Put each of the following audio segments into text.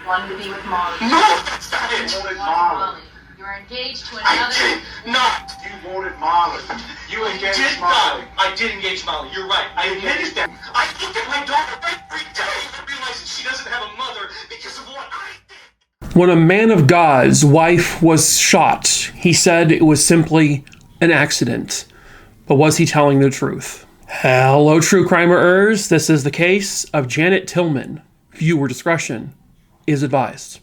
wanted to be with Molly. No, that's not it. You wanted Molly. You were engaged to another. I did not. You wanted Molly. You engaged Molly. I did engage Molly. You're right. I admitted that. I look at my daughter every day and realize that she doesn't have a mother because of what I did. When a man of God's wife was shot, he said it was simply an accident. But was he telling the truth? Hello, true crimerers. This is the case of Janet Tillman. Viewer discretion is advised.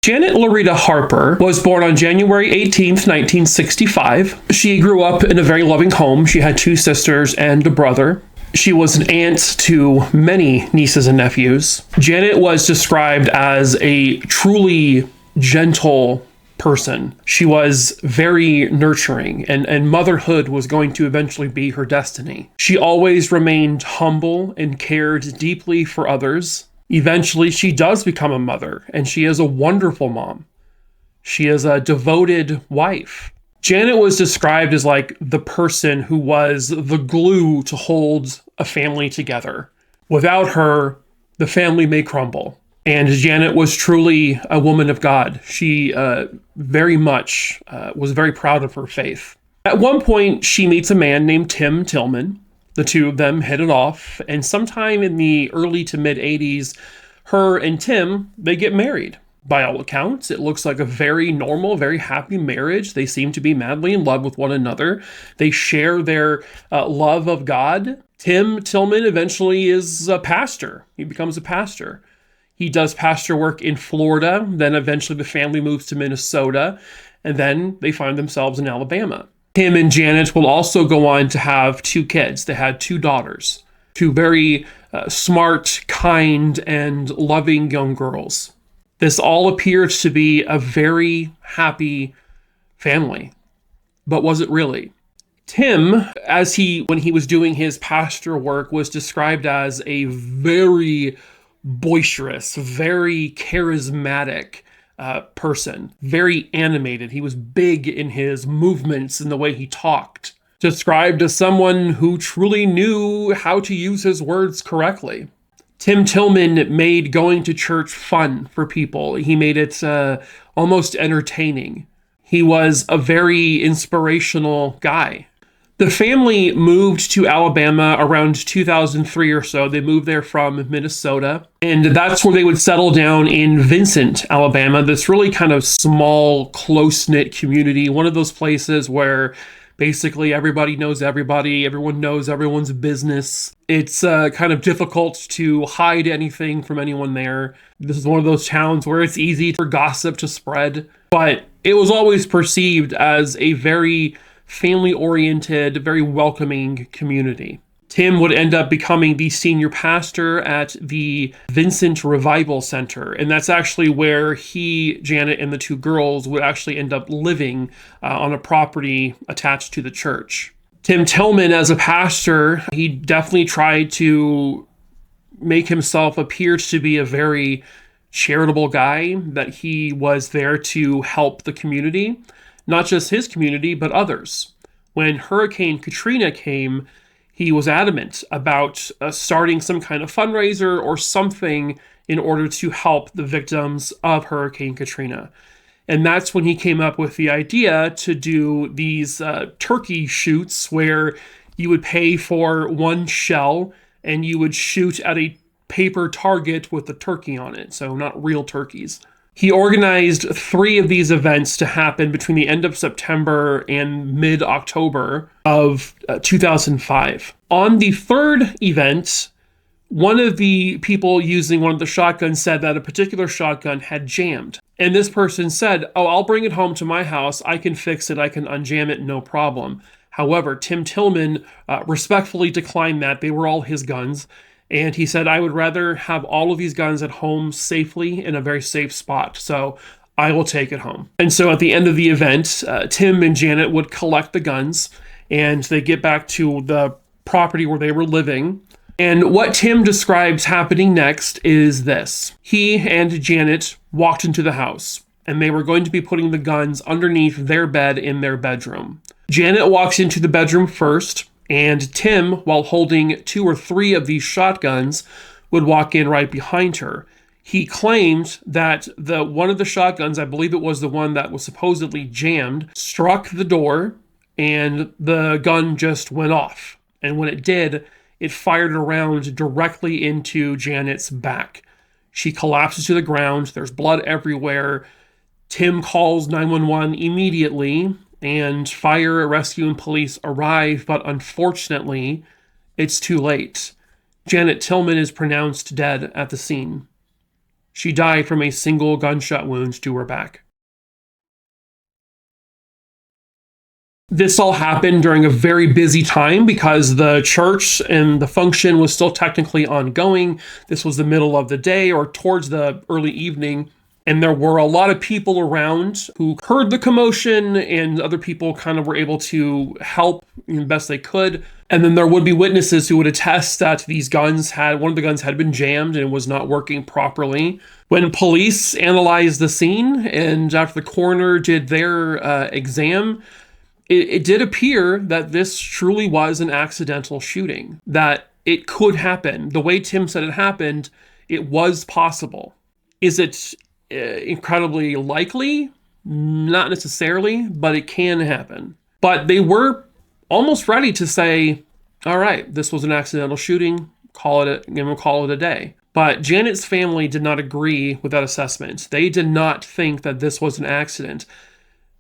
Janet Loretta Harper was born on January 18th, 1965. She grew up in a very loving home. She had 2 sisters and a brother. She was an aunt to many nieces and nephews. Janet was described as a truly gentle person. She was very nurturing, and motherhood was going to eventually be her destiny. She always remained humble and cared deeply for others. Eventually, she does become a mother, and she is a wonderful mom. She is a devoted wife. Janet was described as like the person who was the glue to hold a family together. Without her, the family may crumble. And Janet was truly a woman of God. She very much was very proud of her faith. At one point, she meets a man named Tim Tillman. The two of them hit it off, and sometime in the early to mid 80s, her and Tim, they get married. By all accounts, it looks like a very normal, very happy marriage. They seem to be madly in love with one another. They share their love of God. Tim Tillman eventually is a pastor. He becomes a pastor. He does pastor work in Florida. Then eventually the family moves to Minnesota, and then they find themselves in Alabama. Tim and Janet will also go on to have 2 kids. They had 2 daughters, 2 very smart, kind, and loving young girls. This all appears to be a very happy family. But was it really? Tim, when he was doing his pastor work, was described as a very boisterous, very charismatic person, very animated. He was big in his movements and the way he talked. Described as someone who truly knew how to use his words correctly. Tim Tillman made going to church fun for people. He made it almost entertaining. He was a very inspirational guy. The family moved to Alabama around 2003 or so. They moved there from Minnesota, and that's where they would settle down in Vincent, Alabama, this really kind of small, close-knit community, one of those places where basically everybody knows everybody, everyone knows everyone's business. It's kind of difficult to hide anything from anyone there. This is one of those towns where it's easy for gossip to spread, but it was always perceived as a very family-oriented, very welcoming community. Tim would end up becoming the senior pastor at the Vincent Revival Center, and that's actually where he, Janet, and the 2 girls would actually end up living on a property attached to the church. Tim Tillman, as a pastor, he definitely tried to make himself appear to be a very charitable guy, that he was there to help the community. Not just his community, but others. When Hurricane Katrina came, he was adamant about starting some kind of fundraiser or something in order to help the victims of Hurricane Katrina. And that's when he came up with the idea to do these turkey shoots where you would pay for 1 shell and you would shoot at a paper target with a turkey on it, so not real turkeys. He organized 3 of these events to happen between the end of September and mid-October of 2005. On the 3rd event, one of the people using one of the shotguns said that a particular shotgun had jammed. And this person said, "Oh, I'll bring it home to my house. I can fix it. I can unjam it, no problem." However, Tim Tillman respectfully declined that. They were all his guns. And he said, "I would rather have all of these guns at home safely in a very safe spot. So I will take it home." And so at the end of the event, Tim and Janet would collect the guns, and they get back to the property where they were living. And what Tim describes happening next is this. He and Janet walked into the house, and they were going to be putting the guns underneath their bed in their bedroom. Janet walks into the bedroom first, and Tim, while holding 2 or 3 of these shotguns, would walk in right behind her. He claimed that one of the shotguns, I believe it was the one that was supposedly jammed, struck the door, and the gun just went off. And when it did, it fired a round directly into Janet's back. She collapses to the ground. There's blood everywhere. Tim calls 911 immediately, and fire, rescue, and police arrive, but unfortunately, it's too late. Janet Tillman is pronounced dead at the scene. She died from a single gunshot wound to her back. This all happened during a very busy time because the church and the function was still technically ongoing. This was the middle of the day or towards the early evening. And there were a lot of people around who heard the commotion, and other people kind of were able to help the best they could. And then there would be witnesses who would attest that one of the guns had been jammed and was not working properly. When police analyzed the scene and after the coroner did their exam, it did appear that this truly was an accidental shooting, that it could happen. The way Tim said it happened, it was possible. Is it incredibly likely? Not necessarily, but it can happen. But they were almost ready to say, all right, this was an accidental shooting, call it a day. But Janet's family did not agree with that assessment. They did not think that this was an accident.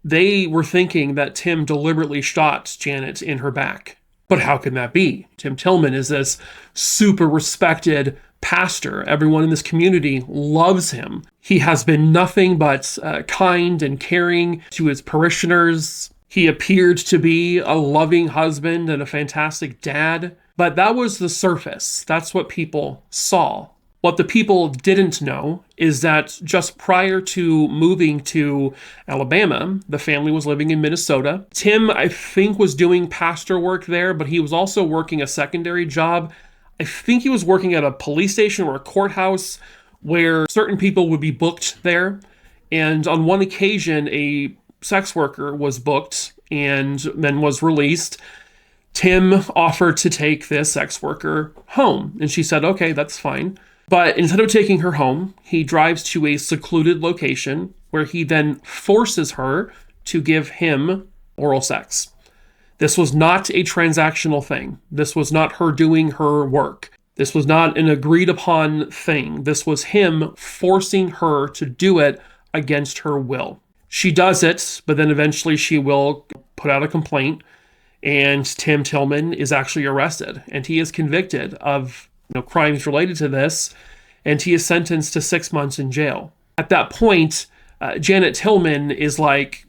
They were thinking that Tim deliberately shot Janet in her back. But how can that be? Tim Tillman is this super respected pastor. Everyone in this community loves him. He has been nothing but kind and caring to his parishioners. He appeared to be a loving husband and a fantastic dad. But that was the surface. That's what people saw. What the people didn't know is that just prior to moving to Alabama, the family was living in Minnesota. Tim, I think, was doing pastor work there, but he was also working a secondary job. I think he was working at a police station or a courthouse where certain people would be booked there. And on one occasion, a sex worker was booked and then was released. Tim offered to take this sex worker home, and she said, okay, that's fine. But instead of taking her home, he drives to a secluded location where he then forces her to give him oral sex. This was not a transactional thing. This was not her doing her work. This was not an agreed upon thing. This was him forcing her to do it against her will. She does it, but then eventually she will put out a complaint, and Tim Tillman is actually arrested, and he is convicted of crimes related to this, and he is sentenced to 6 months in jail. At that point, Janet Tillman is like,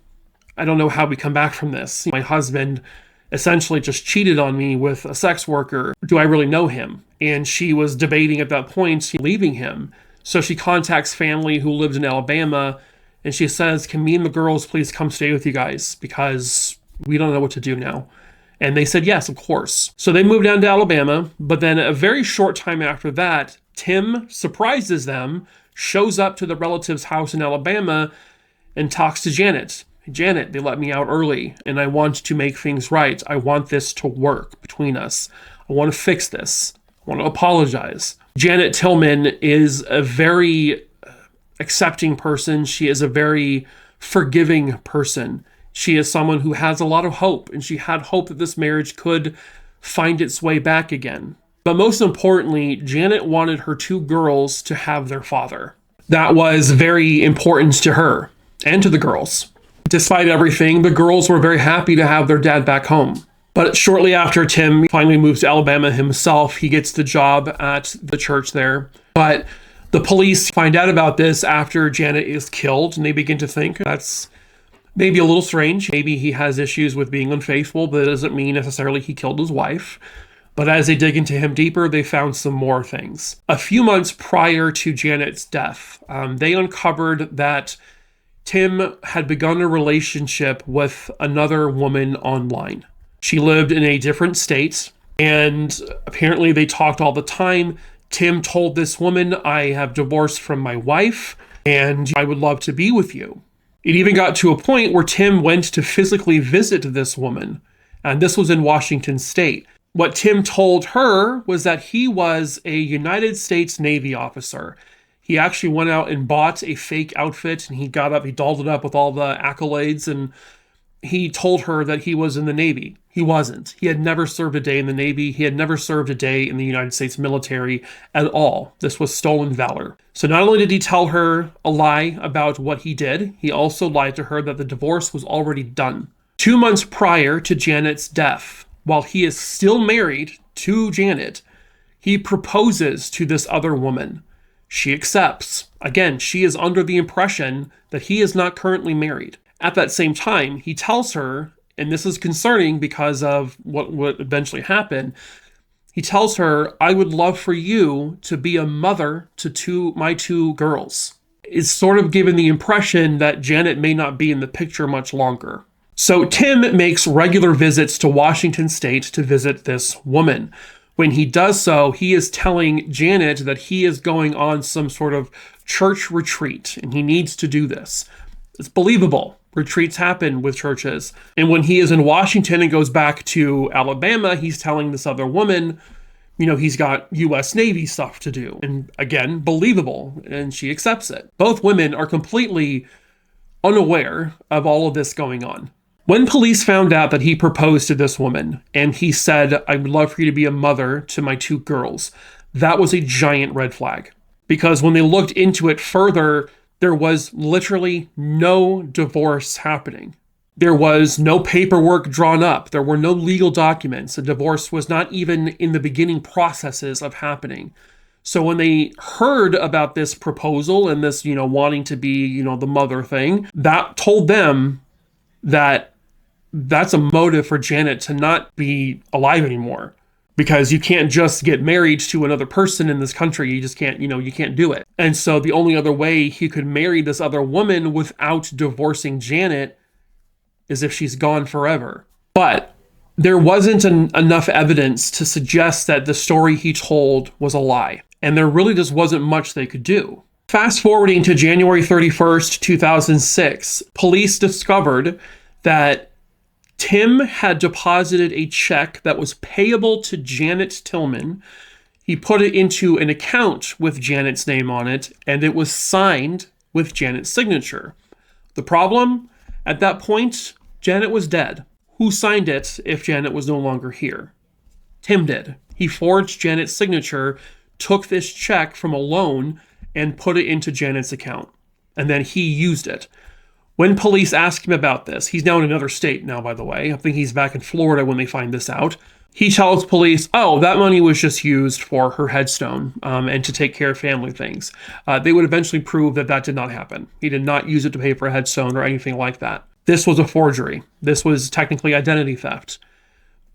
I don't know how we come back from this. My husband essentially just cheated on me with a sex worker. Do I really know him? And she was debating at that point leaving him. So she contacts family who lived in Alabama, and she says, can me and the girls please come stay with you guys, because we don't know what to do now. And they said, yes, of course. So they moved down to Alabama, but then a very short time after that, Tim surprises them, shows up to the relative's house in Alabama, and talks to Janet. Janet, they let me out early, and I want to make things right. I want this to work between us. I want to fix this. I want to apologize. Janet Tillman is a very accepting person. She is a very forgiving person. She is someone who has a lot of hope, and she had hope that this marriage could find its way back again. But most importantly, Janet wanted her 2 girls to have their father. That was very important to her and to the girls. Despite everything, the girls were very happy to have their dad back home. But shortly after Tim finally moves to Alabama himself, he gets the job at the church there. But the police find out about this after Janet is killed, and they begin to think that's maybe a little strange. Maybe he has issues with being unfaithful, but it doesn't mean necessarily he killed his wife. But as they dig into him deeper, they found some more things. A few months prior to Janet's death, they uncovered that Tim had begun a relationship with another woman online. She lived in a different state, And apparently they talked all the time. Tim told this woman, I have divorced from my wife and I would love to be with you. It even got to a point where Tim went to physically visit this woman. And this was in Washington State. What Tim told her was that he was a United States Navy officer. He actually went out and bought a fake outfit and he dolled it up with all the accolades, and he told her that he was in the Navy. He wasn't. He had never served a day in the Navy. He had never served a day in the United States military at all. This was stolen valor. So not only did he tell her a lie about what he did, he also lied to her that the divorce was already done. 2 months prior to Janet's death, while he is still married to Janet, he proposes to this other woman. She accepts. Again, she is under the impression that he is not currently married. At that same time, he tells her, and this is concerning because of what eventually happened, he tells her, I would love for you to be a mother to my two girls. It's sort of given the impression that Janet may not be in the picture much longer. So Tim makes regular visits to Washington State to visit this woman. When he does so, he is telling Janet that he is going on some sort of church retreat, and he needs to do this. It's believable. Retreats happen with churches. And when he is in Washington and goes back to Alabama, he's telling this other woman, he's got U.S. Navy stuff to do. And again, believable. And she accepts it. Both women are completely unaware of all of this going on. When police found out that he proposed to this woman and he said, I would love for you to be a mother to my two girls, that was a giant red flag. Because when they looked into it further, there was literally no divorce happening. There was no paperwork drawn up. There were no legal documents. The divorce was not even in the beginning processes of happening. So when they heard about this proposal and this, wanting to be, the mother thing, that told them that that's a motive for Janet to not be alive anymore. Because you can't just get married to another person in this country. You just can't, you can't do it. And so the only other way he could marry this other woman without divorcing Janet is if she's gone forever. But there wasn't enough evidence to suggest that the story he told was a lie. And there really just wasn't much they could do. Fast forwarding to January 31st, 2006, police discovered that Tim had deposited a check that was payable to Janet Tillman. He put it into an account with Janet's name on it, and it was signed with Janet's signature. The problem? At that point, Janet was dead. Who signed it if Janet was no longer here? Tim did. He forged Janet's signature, took this check from a loan, and put it into Janet's account. And then he used it. When police asked him about this, he's now in another state now, by the way. I think he's back in Florida when they find this out. He tells police, oh, that money was just used for her headstone and to take care of family things. They would eventually prove that that did not happen. He did not use it to pay for a headstone or anything like that. This was a forgery. This was technically identity theft.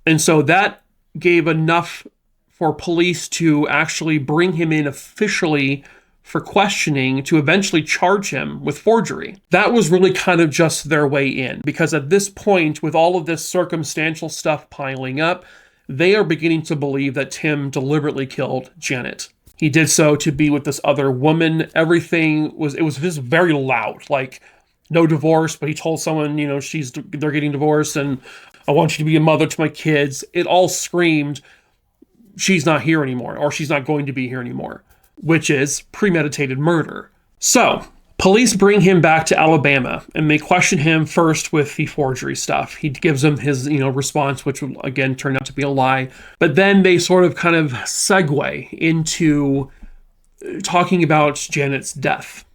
And so that gave enough for police to actually bring him in officially for questioning to eventually charge him with forgery. That was really kind of just their way in, because at this point, with all of this circumstantial stuff piling up, they are beginning to believe that Tim deliberately killed Janet. He did so to be with this other woman. It was just very loud, like no divorce, but he told someone, they're getting divorced and I want you to be a mother to my kids. It all screamed, she's not here anymore, or she's not going to be here anymore, which is premeditated murder. So, police bring him back to Alabama, and they question him first with the forgery stuff. He gives them his, response, which will, again, turn out to be a lie. But then they sort of kind of segue into talking about Janet's death.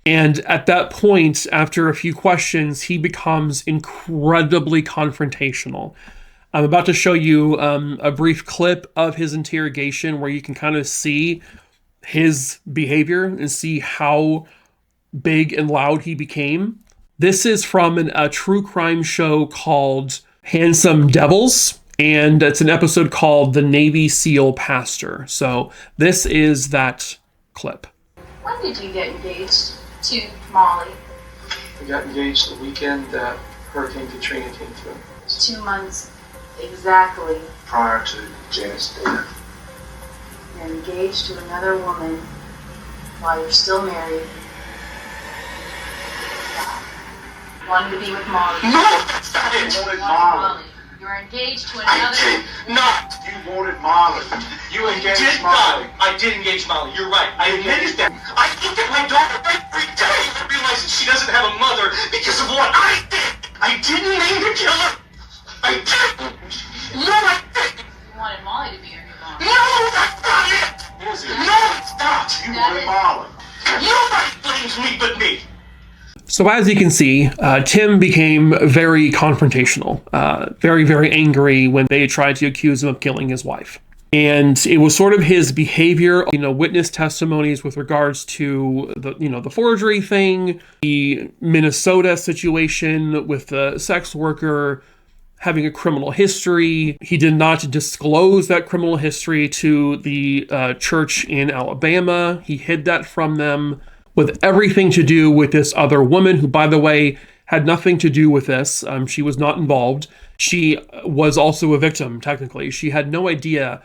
And at that point, after a few questions, he becomes incredibly confrontational. I'm about to show you a brief clip of his interrogation where you can kind of see his behavior and see how big and loud he became. This is from a true crime show called Handsome Devils, and it's an episode called The Navy SEAL Pastor. So this is that clip. When did you get engaged to Molly? We got engaged the weekend that Hurricane Katrina came through. 2 months exactly prior to Janet's death? you're engaged to another woman while you're still married? Wanting to be with Molly. No, that's not it. You wanted Molly. Molly. You're engaged to I another. did not. You wanted Molly. You engaged Did Molly. not. I did engage Molly. You're right. I admitted that. I look at my daughter every day and realize that she doesn't have a mother because of what I did. I didn't mean to kill her. I didn't. No, I didn't. You wanted Molly to be your new mom. No, that's not it. Is it? No, it's not. You That wanted is- Molly. Nobody blames me but me. So as you can see, Tim became very confrontational, very, very angry when they tried to accuse him of killing his wife. And it was sort of his behavior, witness testimonies with regards to the forgery thing, the Minnesota situation with the sex worker having a criminal history. He did not disclose that criminal history to the church in Alabama. He hid that from them, with everything to do with this other woman who, by the way, had nothing to do with this. She was not involved. She was also a victim, technically. She had no idea,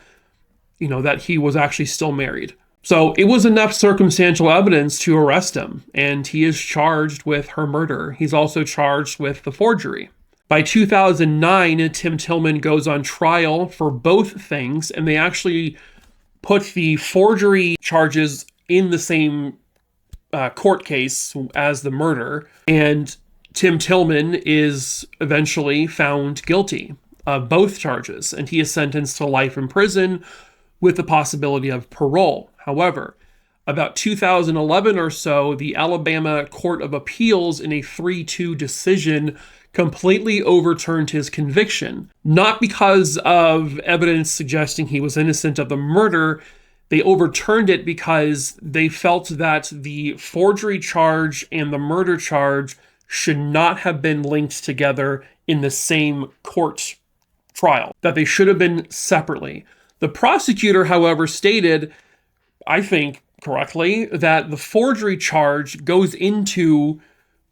that he was actually still married. So it was enough circumstantial evidence to arrest him, and he is charged with her murder. He's also charged with the forgery. By 2009, Tim Tillman goes on trial for both things, and they actually put the forgery charges in the same court case as the murder, and Tim Tillman is eventually found guilty of both charges, and he is sentenced to life in prison with the possibility of parole. However, about 2011 or so, the Alabama Court of Appeals, in a 3-2 decision, completely overturned his conviction, not because of evidence suggesting he was innocent of the murder. They overturned it because they felt that the forgery charge and the murder charge should not have been linked together in the same court trial, that they should have been separately. The prosecutor, however, stated, I think correctly, that the forgery charge goes into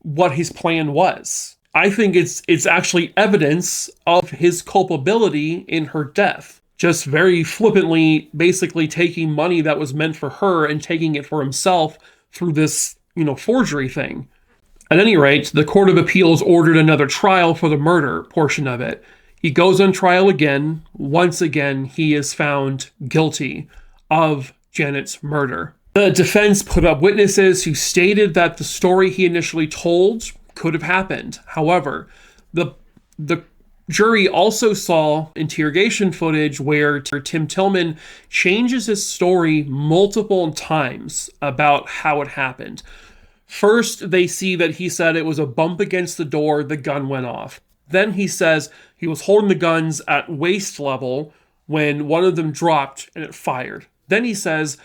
what his plan was. I think it's actually evidence of his culpability in her death. Just very flippantly, basically taking money that was meant for her and taking it for himself through this, forgery thing. At any rate, the Court of Appeals ordered another trial for the murder portion of it. He goes on trial again. Once again, he is found guilty of Janet's murder. The defense put up witnesses who stated that the story he initially told could have happened. However, the jury also saw interrogation footage where Tim Tillman changes his story multiple times about how it happened. First, they see that he said it was a bump against the door, the gun went off. Then he says he was holding the guns at waist level when one of them dropped and it fired. Then he says,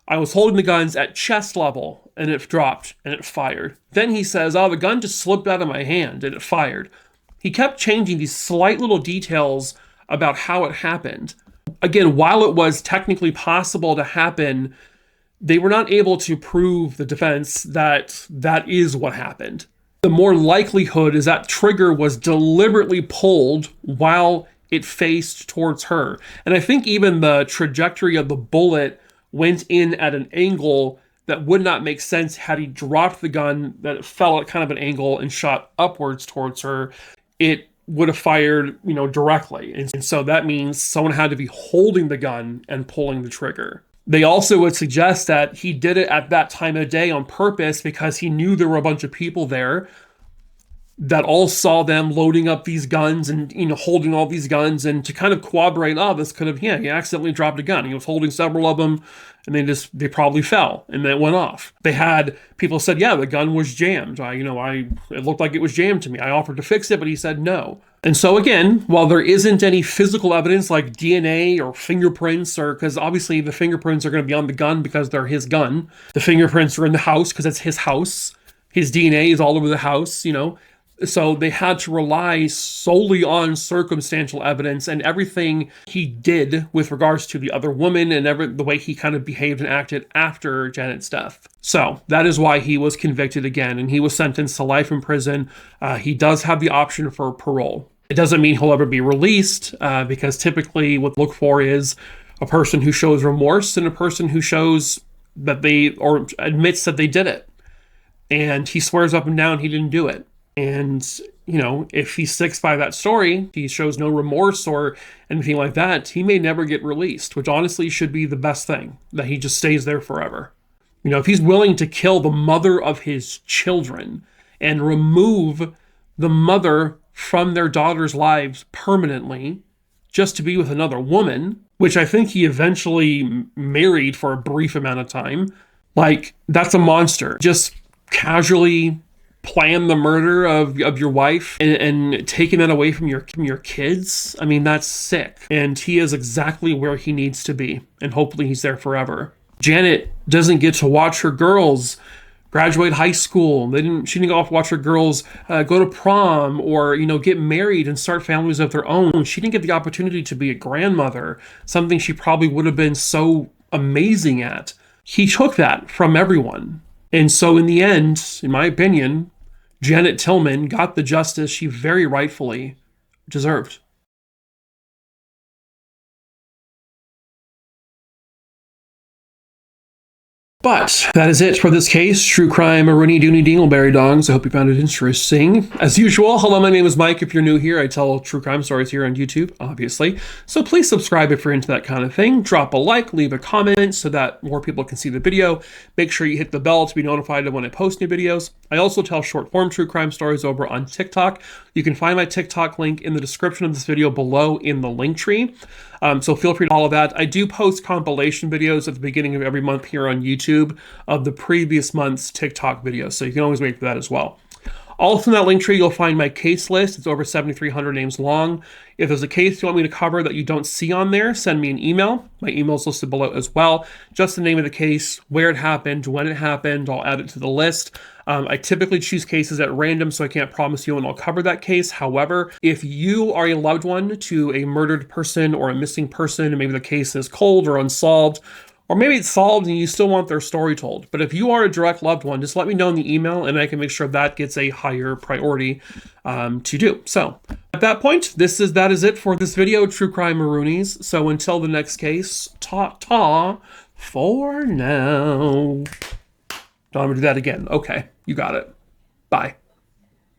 I was holding the guns at chest level and it dropped and it fired. Then he says, the gun just slipped out of my hand and it fired. He kept changing these slight little details about how it happened. Again, while it was technically possible to happen, they were not able to prove, the defense, that that is what happened. The more likelihood is that trigger was deliberately pulled while it faced towards her. And I think even the trajectory of the bullet went in at an angle that would not make sense had he dropped the gun, that it fell at kind of an angle and shot upwards towards her. It would have fired, directly. And so that means someone had to be holding the gun and pulling the trigger. They also would suggest that he did it at that time of day on purpose because he knew there were a bunch of people there that all saw them loading up these guns and, holding all these guns, and to kind of corroborate, this could have, he accidentally dropped a gun. He was holding several of them and they probably fell and then it went off. They had people said, the gun was jammed. It looked like it was jammed to me. I offered to fix it, but he said no. And so again, while there isn't any physical evidence like DNA or fingerprints, or because obviously the fingerprints are going to be on the gun because they're his gun. The fingerprints are in the house because it's his house. His DNA is all over the house, So they had to rely solely on circumstantial evidence and everything he did with regards to the other woman and the way he kind of behaved and acted after Janet's death. So that is why he was convicted again, and he was sentenced to life in prison. He does have the option for parole. It doesn't mean he'll ever be released, because typically what they look for is a person who shows remorse and a person who shows that they, or admits that they did it. And he swears up and down he didn't do it. And, you know, if he sticks by that story, he shows no remorse or anything like that, he may never get released, which honestly should be the best thing, that he just stays there forever. You know, if he's willing to kill the mother of his children and remove the mother from their daughters' lives permanently just to be with another woman, which I think he eventually married for a brief amount of time, like, that's a monster. Just casually plan the murder of your wife and taking that away from your kids. I mean, that's sick. And he is exactly where he needs to be. And hopefully he's there forever. Janet doesn't get to watch her girls graduate high school. She didn't go off to watch her girls go to prom or, you know, get married and start families of their own. She didn't get the opportunity to be a grandmother, something she probably would have been so amazing at. He took that from everyone. And so in the end, in my opinion, Janet Tillman got the justice she very rightfully deserved. But that is it for this case. True crime, Rooney Dooney Dingleberry Dongs. I hope you found it interesting. As usual, hello, my name is Mike. If you're new here, I tell true crime stories here on YouTube, obviously. So please subscribe if you're into that kind of thing. Drop a like, leave a comment so that more people can see the video. Make sure you hit the bell to be notified of when I post new videos. I also tell short form true crime stories over on TikTok. You can find my TikTok link in the description of this video below in the link tree. So feel free to follow that. I do post compilation videos at the beginning of every month here on YouTube of the previous month's TikTok videos, so you can always wait for that as well. Also in that link tree, you'll find my case list. It's over 7,300 names long. If there's a case you want me to cover that you don't see on there, send me an email. My email is listed below as well. Just the name of the case, where it happened, when it happened, I'll add it to the list. I typically choose cases at random, so I can't promise you when I'll cover that case. However, if you are a loved one to a murdered person or a missing person, and maybe the case is cold or unsolved, or maybe it's solved and you still want their story told. But if you are a direct loved one, just let me know in the email and I can make sure that gets a higher priority to do. So at that point, that is it for this video, True Crime Maroonies. So until the next case, ta-ta for now. Don't want to do that again. Okay, you got it. Bye.